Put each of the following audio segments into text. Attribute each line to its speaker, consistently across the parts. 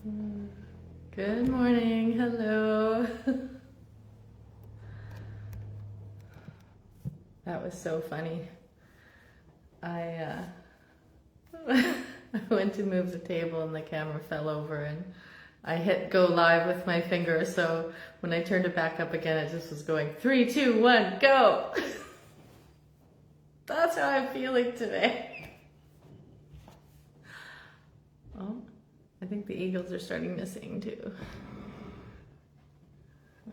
Speaker 1: Good morning, hello. That was so funny. I went to move the table and the camera fell over and I hit go live with my finger, so when I turned it back up again, it just was going 3, 2, 1, go! That's how I'm feeling today. Oh, I think the eagles are starting to sing too.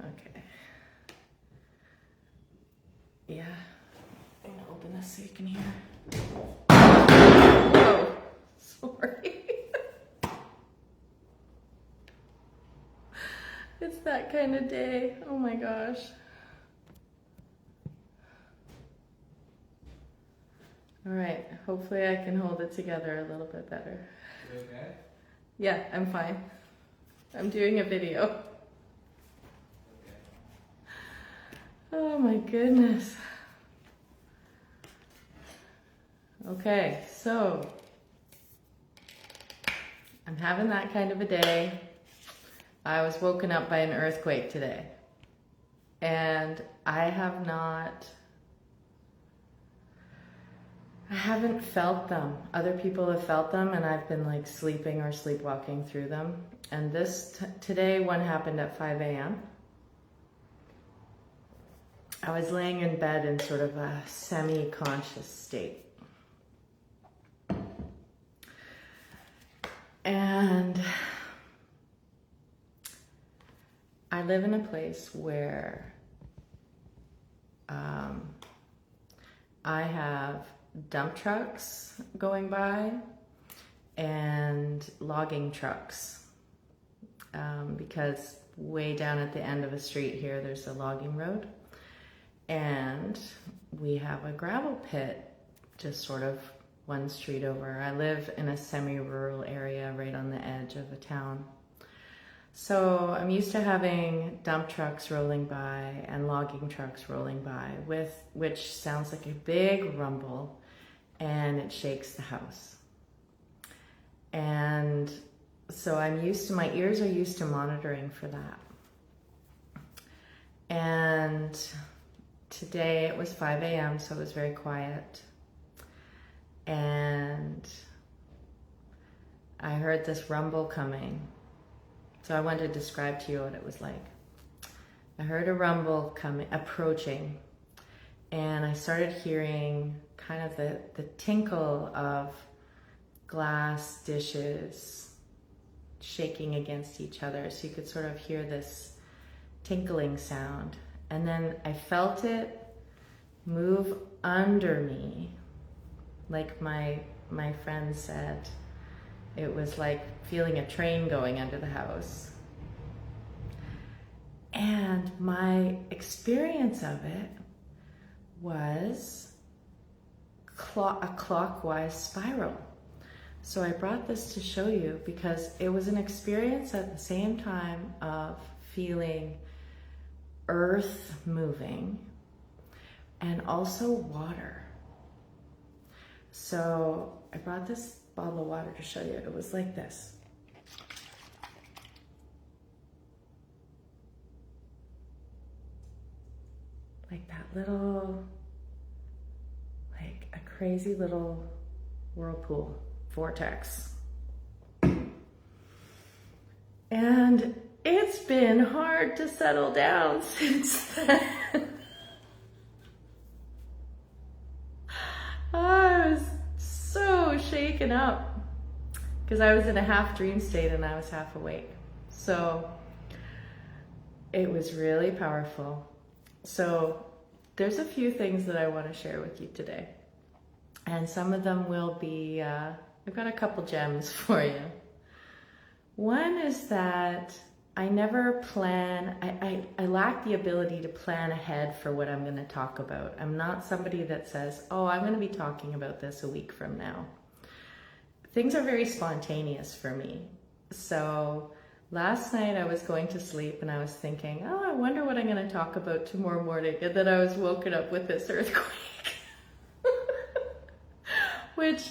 Speaker 1: Okay. Yeah, I'm gonna open this so you can hear. Oh, sorry. It's that kind of day. Oh my gosh. All right, hopefully I can hold it together a little bit better.
Speaker 2: You okay?
Speaker 1: Yeah, I'm fine. I'm doing a video.
Speaker 2: Okay.
Speaker 1: Oh my goodness. Okay, so I'm having that kind of a day. I was woken up by an earthquake today, and I haven't felt them. Other people have felt them, and I've been like sleeping or sleepwalking through them. And today one happened at 5 a.m. I was laying in bed in sort of a semi-conscious state. And I live in a place where I have dump trucks going by and logging trucks because way down at the end of a street here there's a logging road, and we have a gravel pit just sort of one street over. I live in a semi-rural area right on the edge of a town. So I'm used to having dump trucks rolling by and logging trucks rolling by, which sounds like a big rumble, and it shakes the house. And so my ears are used to monitoring for that. And today it was 5 a.m., so it was very quiet. And I heard this rumble coming. So I wanted to describe to you what it was like. I heard a rumble approaching, and I started hearing kind of the tinkle of glass dishes shaking against each other. So you could sort of hear this tinkling sound. And then I felt it move under me, like my friend said. It was like feeling a train going under the house. And my experience of it was a clockwise spiral. So I brought this to show you because it was an experience at the same time of feeling earth moving and also water. So I brought this bottle of water to show you. It was like this. Like that little, like a crazy little whirlpool vortex. And it's been hard to settle down since then. I was so shaken up because I was in a half dream state and I was half awake. So it was really powerful. So there's a few things that I want to share with you today. And some of them will be, I've got a couple gems for you. One is that I never plan, I lack the ability to plan ahead for what I'm going to talk about. I'm not somebody that says, oh, I'm going to be talking about this a week from now. Things are very spontaneous for me. So last night I was going to sleep and I was thinking, oh, I wonder what I'm going to talk about tomorrow morning. And then I was woken up with this earthquake, which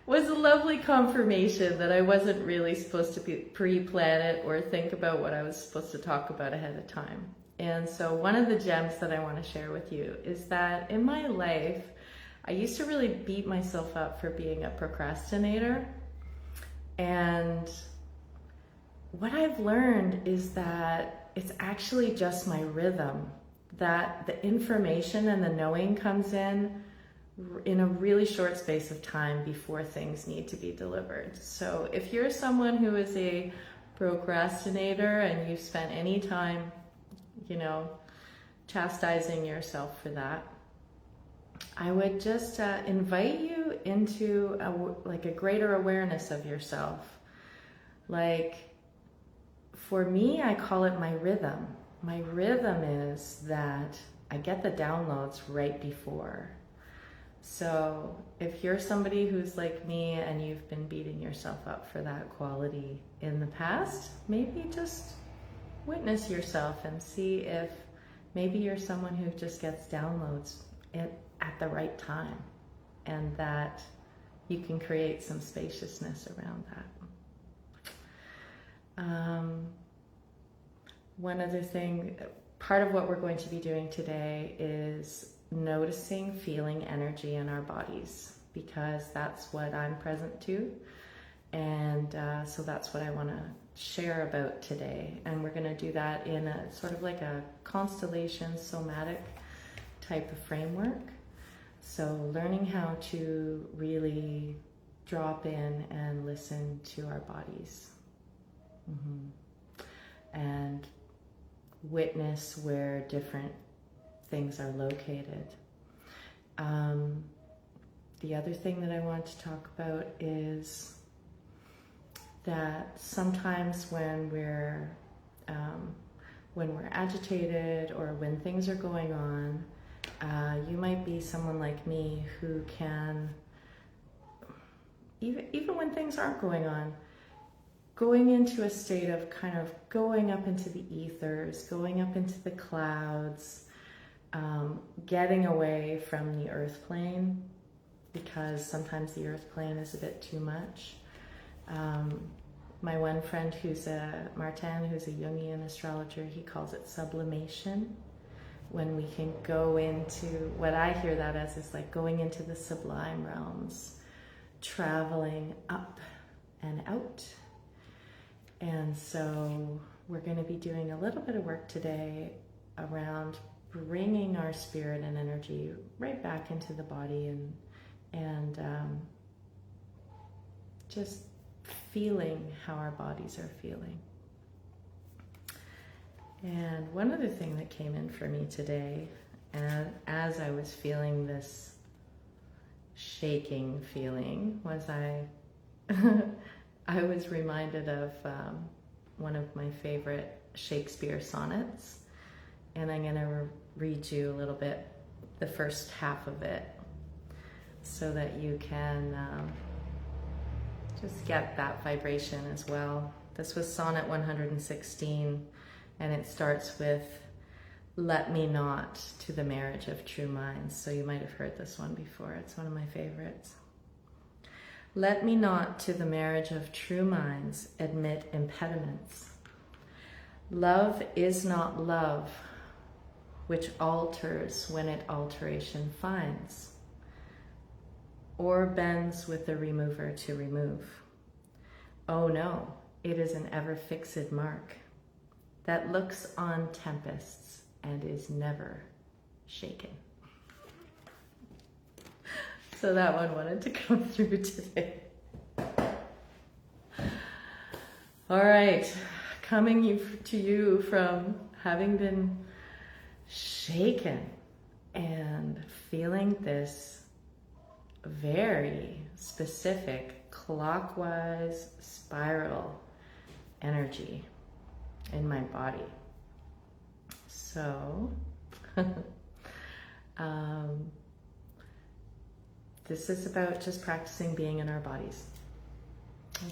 Speaker 1: was a lovely confirmation that I wasn't really supposed to pre-plan it or think about what I was supposed to talk about ahead of time. And so one of the gems that I want to share with you is that in my life, I used to really beat myself up for being a procrastinator. And what I've learned is that it's actually just my rhythm, that the information and the knowing comes in a really short space of time before things need to be delivered. So if you're someone who is a procrastinator and you've spent any time, chastising yourself for that, I would just invite you into a greater awareness of yourself. Like, for me, I call it my rhythm. My rhythm is that I get the downloads right before. So if you're somebody who's like me and you've been beating yourself up for that quality in the past, maybe just witness yourself and see if maybe you're someone who just gets downloads at the right time, and that you can create some spaciousness around that. One other thing, part of what we're going to be doing today is noticing, feeling energy in our bodies, because that's what I'm present to. And so that's what I want to share about today. And we're going to do that in a sort of like a constellation somatic type of framework. So learning how to really drop in and listen to our bodies. And witness where different things are located. The other thing that I want to talk about is that sometimes when we're agitated or when things are going on, you might be someone like me who can, even when things aren't going on, going into a state of kind of going up into the ethers, going up into the clouds, getting away from the earth plane, because sometimes the earth plane is a bit too much. My one friend Martin, who's a Jungian astrologer, he calls it sublimation. When we can go into, what I hear that as is like going into the sublime realms, traveling up and out. And so we're going to be doing a little bit of work today around bringing our spirit and energy right back into the body and just feeling how our bodies are feeling. And one other thing that came in for me today, and as I was feeling this shaking feeling, was I was reminded of one of my favorite Shakespeare sonnets, and I'm going to read you a little bit, the first half of it, so that you can just get that vibration as well. This was Sonnet 116, and it starts with, "Let me not to the marriage of true minds." So you might have heard this one before. It's one of my favorites. "Let me not to the marriage of true minds admit impediments. Love is not love, which alters when it alteration finds, or bends with the remover to remove. Oh no, it is an ever-fixed mark that looks on tempests and is never shaken." So that one wanted to come through today. All right, coming to you from having been shaken and feeling this very specific clockwise spiral energy in my body. So, this is about just practicing being in our bodies.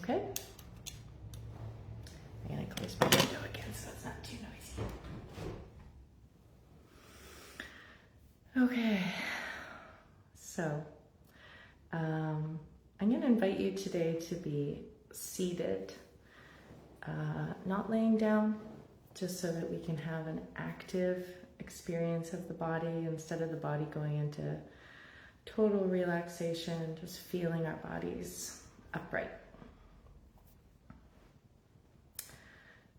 Speaker 1: Okay? I'm going to close my window again so it's not too noisy. Okay. So, I'm going to invite you today to be seated, not laying down, just so that we can have an active experience of the body instead of the body going into total relaxation, just feeling our bodies upright.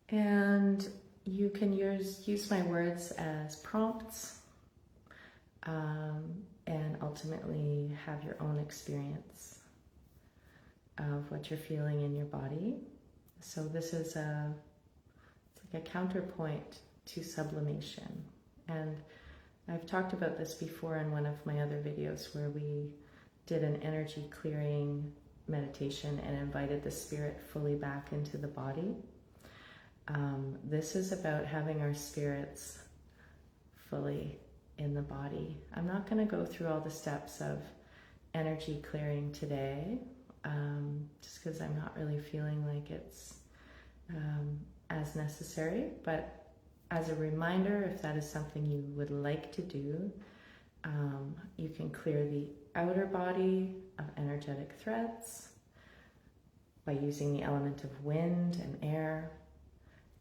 Speaker 1: And you can use my words as prompts, and ultimately have your own experience of what you're feeling in your body. So this is it's like a counterpoint to sublimation. And I've talked about this before in one of my other videos where we did an energy clearing meditation and invited the spirit fully back into the body. This is about having our spirits fully in the body. I'm not going to go through all the steps of energy clearing today, just because I'm not really feeling like it's as necessary. But as a reminder, if that is something you would like to do, you can clear the outer body of energetic threads by using the element of wind and air.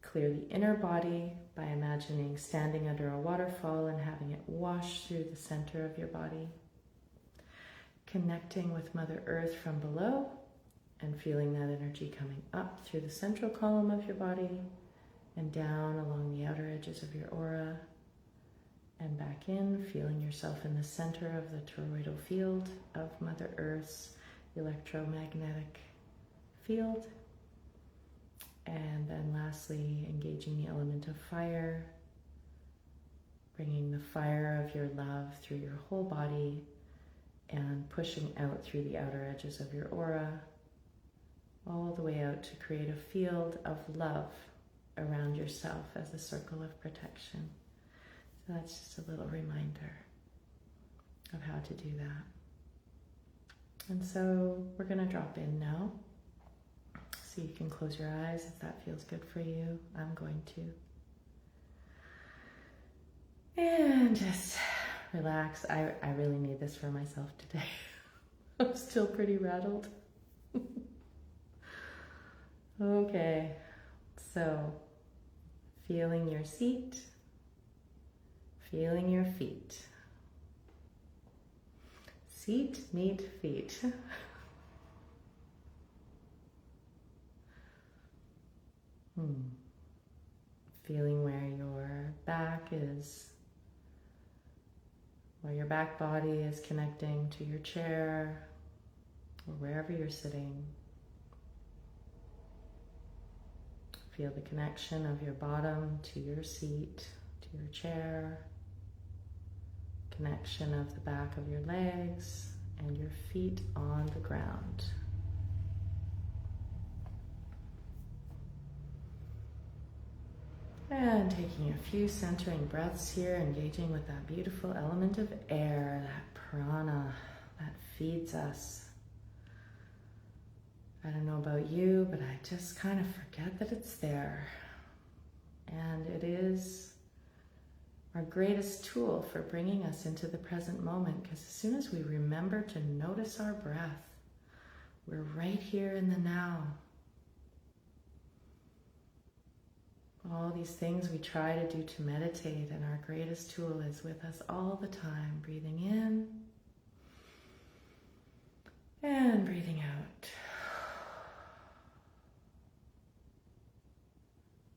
Speaker 1: Clear the inner body by imagining standing under a waterfall and having it wash through the center of your body. Connecting with Mother Earth from below and feeling that energy coming up through the central column of your body and down along the outer edges of your aura and back in, feeling yourself in the center of the toroidal field of Mother Earth's electromagnetic field. And then lastly, engaging the element of fire, bringing the fire of your love through your whole body and pushing out through the outer edges of your aura, all the way out to create a field of love around yourself as a circle of protection. So that's just a little reminder of how to do that. And so we're going to drop in now. So you can close your eyes if that feels good for you. I'm going to. And just relax. I really need this for myself today. I'm still pretty rattled. Okay, so feeling your seat, feeling your feet. Seat, meet, feet. Feeling where your back is, where your back body is connecting to your chair or wherever you're sitting. Feel the connection of your bottom to your seat, to your chair, connection of the back of your legs and your feet on the ground. And taking a few centering breaths here, engaging with that beautiful element of air, that prana that feeds us. I don't know about you, but I just kind of forget that it's there. And it is our greatest tool for bringing us into the present moment, because as soon as we remember to notice our breath, we're right here in the now. All these things we try to do to meditate, and our greatest tool is with us all the time, breathing in and breathing out.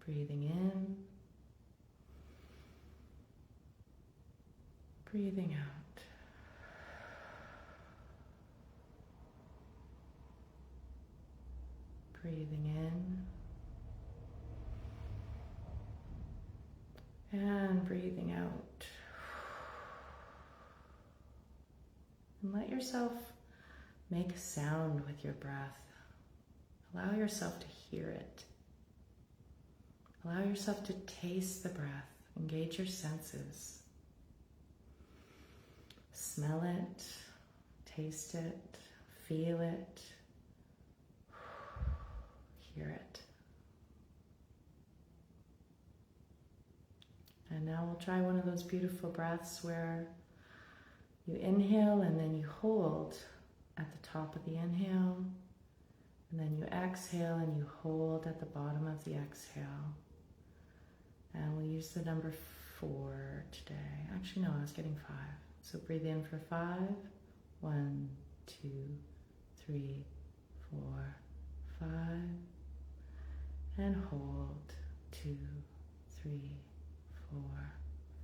Speaker 1: Breathing in, breathing out. Breathing in and breathing out. And let yourself make a sound with your breath. Allow yourself to hear it. Allow yourself to taste the breath. Engage your senses. Smell it, taste it, feel it, hear it. And now we'll try one of those beautiful breaths where you inhale and then you hold at the top of the inhale, and then you exhale and you hold at the bottom of the exhale. And we'll use the number 4 today. Actually, no, I was getting 5. So breathe in for 5. 1, 2, 3, 4, 5. And hold. 2, 3, 4,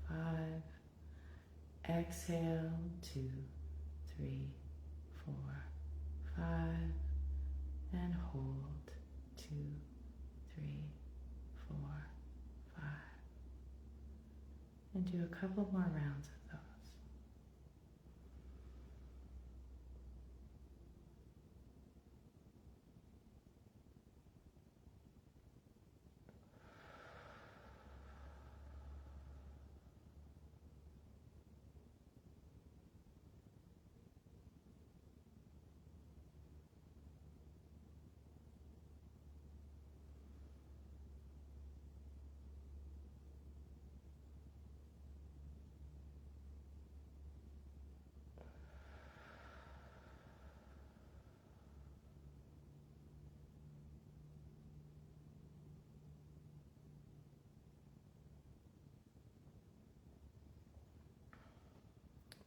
Speaker 1: 5. Exhale. 2, 3, 4, 5. And hold. 2, 3, 4, 5. And do a couple more rounds of those.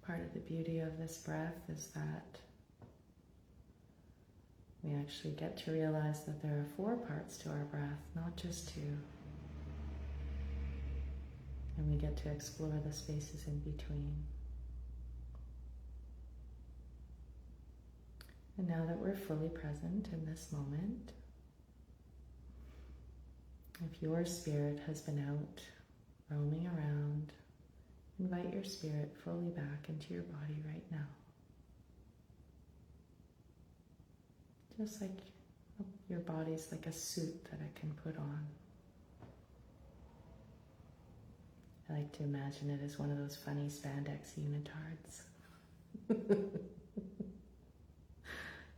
Speaker 1: Part of the beauty of this breath is that we actually get to realize that there are 4 parts to our breath, not just 2. And we get to explore the spaces in between. And now that we're fully present in this moment, if your spirit has been out roaming around, invite your spirit fully back into your body right now. Just like your body's like a suit that I can put on. I like to imagine it as one of those funny spandex unitards.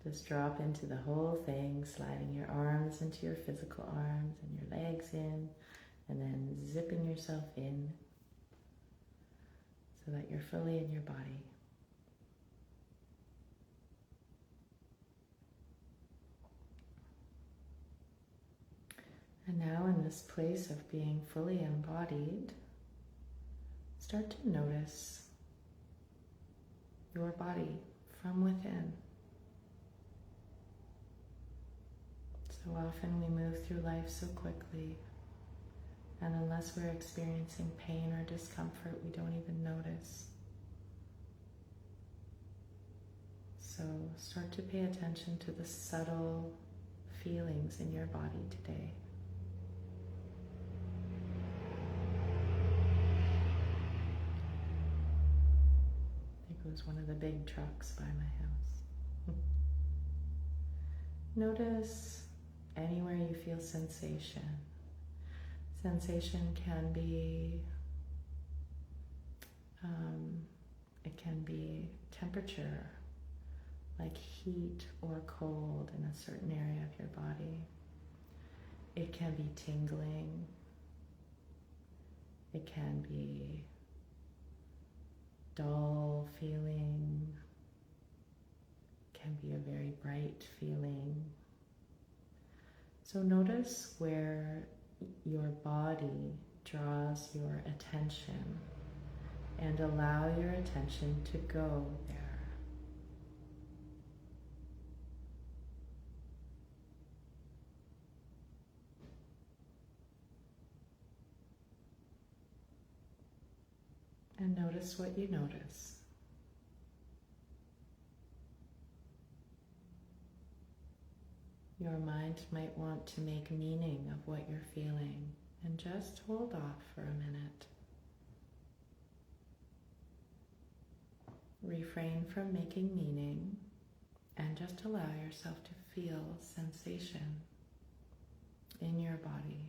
Speaker 1: Just drop into the whole thing, sliding your arms into your physical arms and your legs in, and then zipping yourself in so that you're fully in your body. And now in this place of being fully embodied, start to notice your body from within. So often we move through life so quickly, and unless we're experiencing pain or discomfort, we don't even notice. So start to pay attention to the subtle feelings in your body today. There goes one of the big trucks by my house. Notice anywhere you feel sensation. Sensation can be, it can be temperature, like heat or cold in a certain area of your body. It can be tingling. It can be dull feeling. It can be a very bright feeling. So notice where your body draws your attention and allow your attention to go there. And notice what you notice. Your mind might want to make meaning of what you're feeling, and just hold off for a minute. Refrain from making meaning and just allow yourself to feel sensation in your body.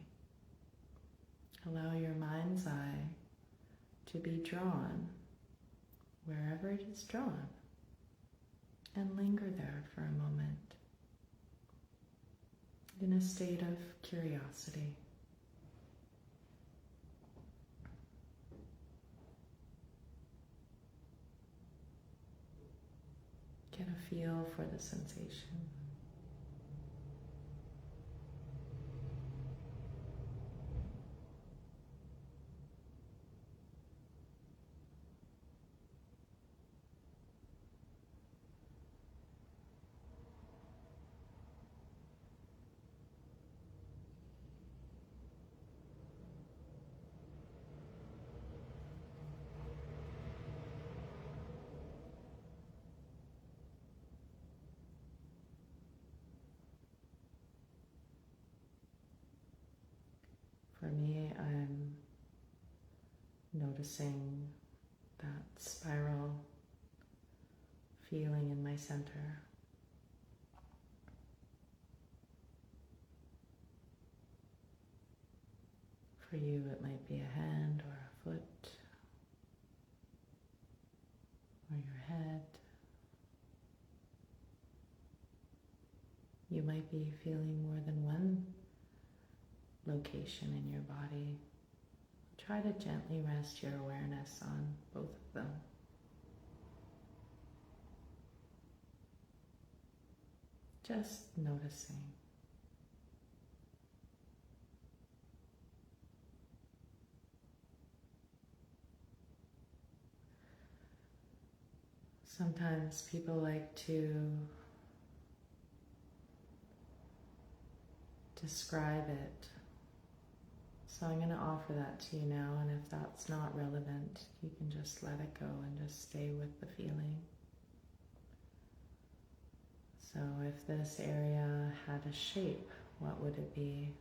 Speaker 1: Allow your mind's eye to be drawn wherever it is drawn, and linger there for a moment in a state of curiosity. Get a feel for the sensation. For me, I'm noticing that spiral feeling in my center. For you, it might be a hand or a foot or your head. You might be feeling more than one location in your body. Try to gently rest your awareness on both of them. Just noticing. Sometimes people like to describe it. So I'm going to offer that to you now, and if that's not relevant, you can just let it go and just stay with the feeling. So if this area had a shape, what would it be?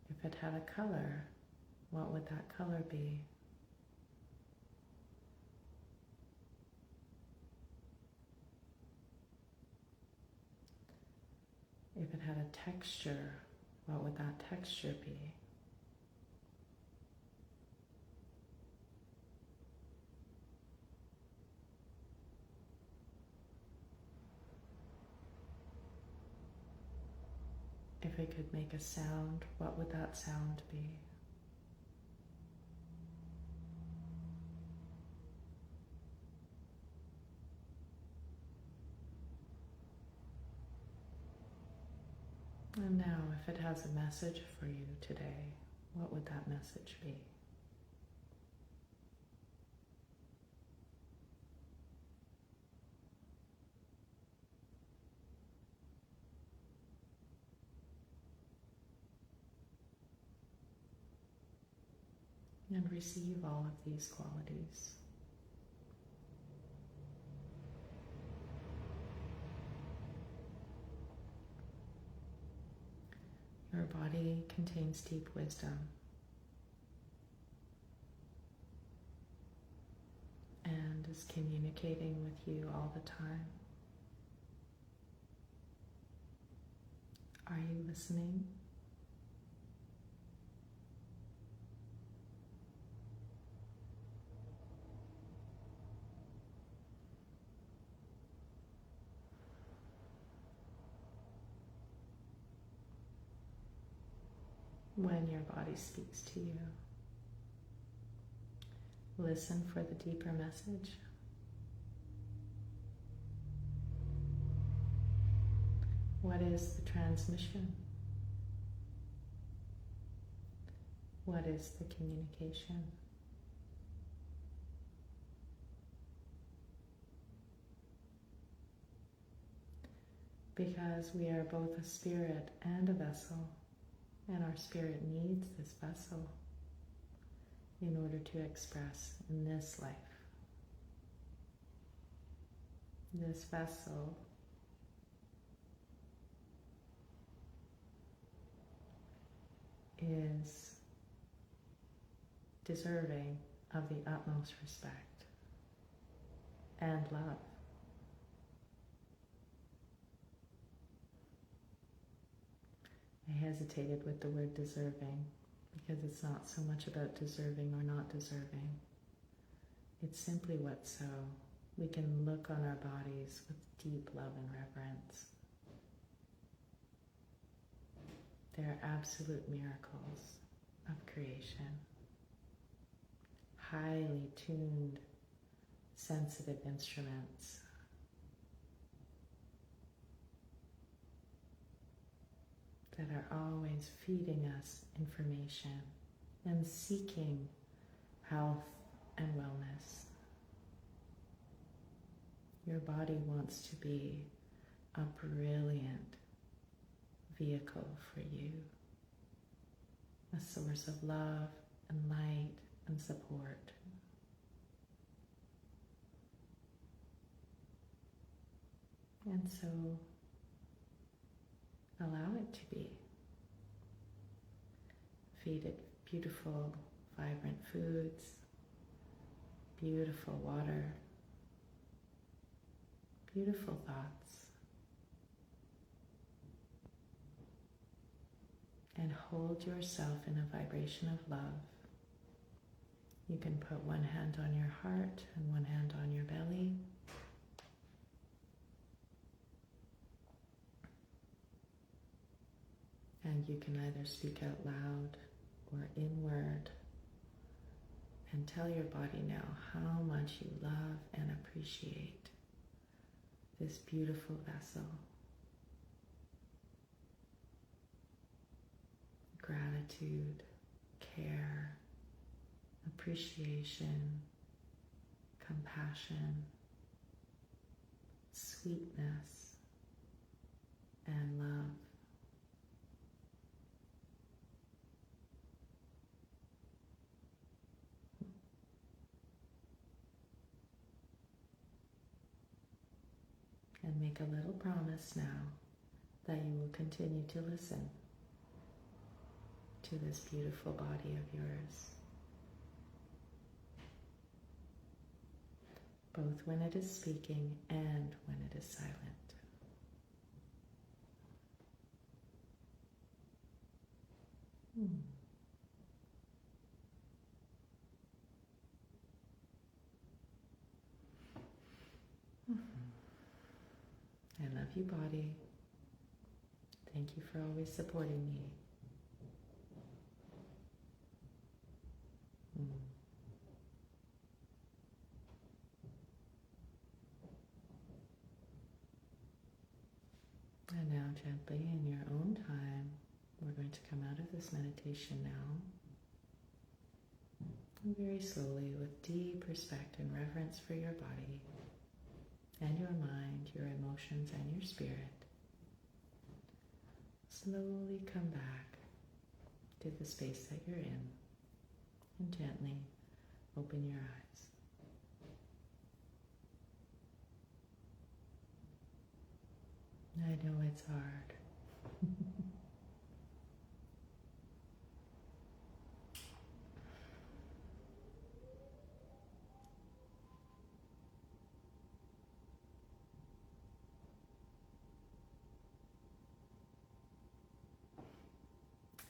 Speaker 1: If it had a color, what would that color be? If it had a texture, what would that texture be? If it could make a sound, what would that sound be? And now, if it has a message for you today, what would that message be? And receive all of these qualities. Your body contains deep wisdom, and is communicating with you all the time. Are you listening? When your body speaks to you, listen for the deeper message. What is the transmission? What is the communication? Because we are both a spirit and a vessel, and our spirit needs this vessel in order to express in this life. This vessel is deserving of the utmost respect and love. I hesitated with the word deserving because it's not so much about deserving or not deserving. It's simply what's so. We can look on our bodies with deep love and reverence. They're absolute miracles. of creation. Highly tuned, sensitive instruments. That are always feeding us information and seeking health and wellness. Your body wants to be a brilliant vehicle for you, a source of love and light and support. And so allow it to be. Feed it beautiful, vibrant foods, beautiful water, beautiful thoughts, and hold yourself in a vibration of love. You can put one hand on your heart and one hand on your belly. And you can either speak out loud or inward and tell your body now how much you love and appreciate this beautiful vessel. Gratitude, care, appreciation, compassion, sweetness, and love. And make a little promise now that you will continue to listen to this beautiful body of yours, both when it is speaking and when it is silent. I love you, body. Thank you for always supporting me. And now gently, in your own time, we're going to come out of this meditation now. And very slowly, with deep respect and reverence for your body and your mind, your emotions, and your spirit, slowly come back to the space that you're in and gently open your eyes. I know it's hard.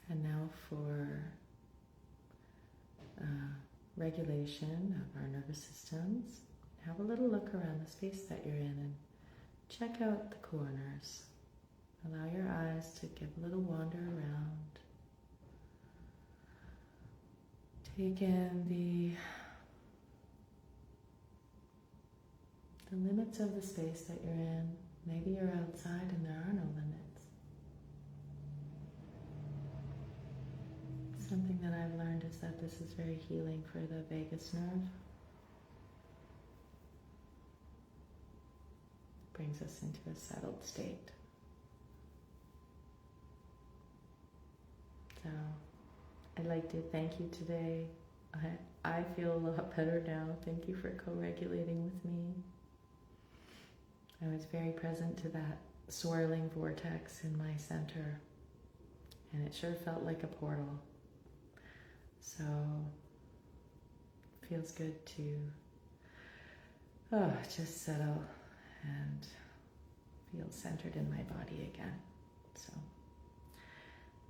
Speaker 1: And now for regulation of our nervous systems, have a little look around the space that you're in and check out the corners. Allow your eyes to give a little wander around. Take in the limits of the space that you're in. Maybe you're outside and there are no limits. Something that I've learned is that this is very healing for the vagus nerve. Brings us into a settled state. So, I'd like to thank you today. I feel a lot better now. Thank you for co-regulating with me. I was very present to that swirling vortex in my center, and it sure felt like a portal. So, it feels good to just settle and feel centered in my body again. So,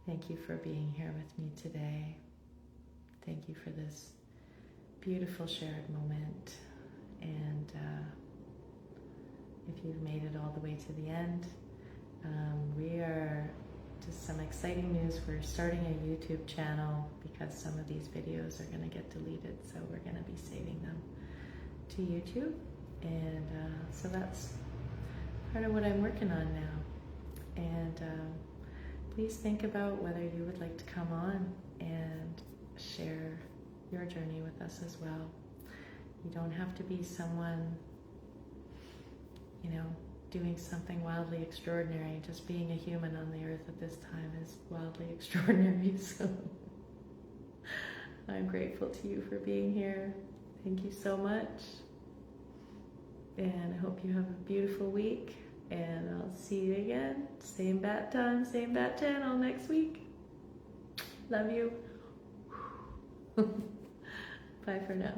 Speaker 1: thank you for being here with me today. Thank you for this beautiful shared moment. And if you've made it all the way to the end, we are just some exciting news. We're starting a YouTube channel because some of these videos are going to get deleted, so we're going to be saving them to YouTube. And so that's part of what I'm working on now. And please think about whether you would like to come on and share your journey with us as well. You don't have to be someone, doing something wildly extraordinary. Just being a human on the earth at this time is wildly extraordinary. So I'm grateful to you for being here. Thank you so much. And I hope you have a beautiful week. And I'll see you again. Same bat time, same bat channel next week. Love you. Bye for now.